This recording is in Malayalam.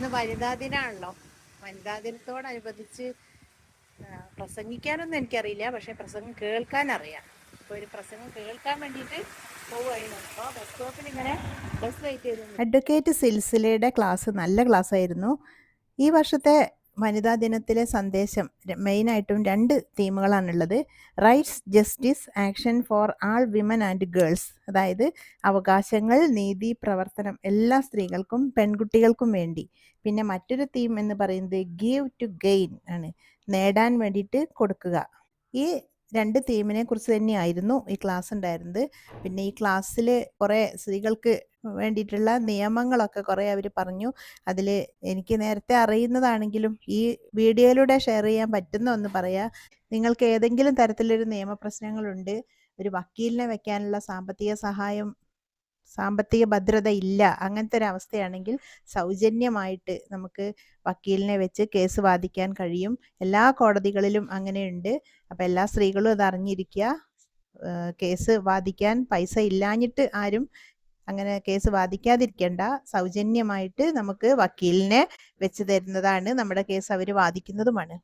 ഇന്ന് വനിതാ ദിനമാണല്ലോ. വനിതാ ദിനത്തോടനുബന്ധിച്ച് പ്രസംഗിക്കാനൊന്നും എനിക്കറിയില്ല, പക്ഷെ പ്രസംഗം കേൾക്കാൻ അറിയാം. അപ്പോൾ ഒരു പ്രസംഗം കേൾക്കാൻ വേണ്ടിയിട്ട് പോവുകയായിരുന്നു. അപ്പോൾ ബസ് സ്റ്റോപ്പിൽ ഇങ്ങനെ ബസ് വെയിറ്റ് ചെയ്തു. അഡ്വക്കേറ്റ് സിൽസിലയുടെ ക്ലാസ് നല്ല ക്ലാസ് ആയിരുന്നു. ഈ വർഷത്തെ വനിതാ ദിനത്തിലെ സന്ദേശം മെയിനായിട്ടും 2 തീമുകളാണുള്ളത്. Rights, justice, action for all women and girls. അതായത് അവകാശങ്ങൾ, നീതി, പ്രവർത്തനം എല്ലാ സ്ത്രീകൾക്കും പെൺകുട്ടികൾക്കും വേണ്ടി. പിന്നെ മറ്റൊരു തീം എന്ന് പറയുന്നത് ഗീവ് ടു ഗെയിൻ ആണ്, നേടാൻ വേണ്ടിയിട്ട് കൊടുക്കുക. ഈ 2 തീമിനെ കുറിച്ച് തന്നെയായിരുന്നു ഈ ക്ലാസ് ഉണ്ടായിരുന്നത്. പിന്നെ ഈ ക്ലാസ്സിൽ കുറേ സ്ത്രീകൾക്ക് വേണ്ടിയിട്ടുള്ള നിയമങ്ങളൊക്കെ കുറേ അവർ പറഞ്ഞു. അതിൽ എനിക്ക് നേരത്തെ അറിയുന്നതാണെങ്കിലും ഈ വീഡിയോയിലൂടെ ഷെയർ ചെയ്യാൻ പറ്റുന്ന ഒന്ന് പറയാം. നിങ്ങൾക്ക് ഏതെങ്കിലും തരത്തിലൊരു നിയമപ്രശ്നങ്ങളുണ്ട്, ഒരു വക്കീലിനെ വെക്കാനുള്ള സാമ്പത്തിക ഭദ്രത ഇല്ല, അങ്ങനത്തെ ഒരു അവസ്ഥയാണെങ്കിൽ സൗജന്യമായിട്ട് നമുക്ക് വക്കീലിനെ വെച്ച് കേസ് വാദിക്കാൻ കഴിയും. എല്ലാ കോടതികളിലും അങ്ങനെയുണ്ട്. അപ്പം എല്ലാ സ്ത്രീകളും അത് അറിഞ്ഞിരിക്കുക. കേസ് വാദിക്കാൻ പൈസ ഇല്ലാഞ്ഞിട്ട് ആരും അങ്ങനെ കേസ് വാദിക്കാതിരിക്കേണ്ട. സൗജന്യമായിട്ട് നമുക്ക് വക്കീലിനെ വെച്ച് തരുന്നതാണ്, നമ്മുടെ കേസ് അവർ വാദിക്കുന്നതുമാണ്.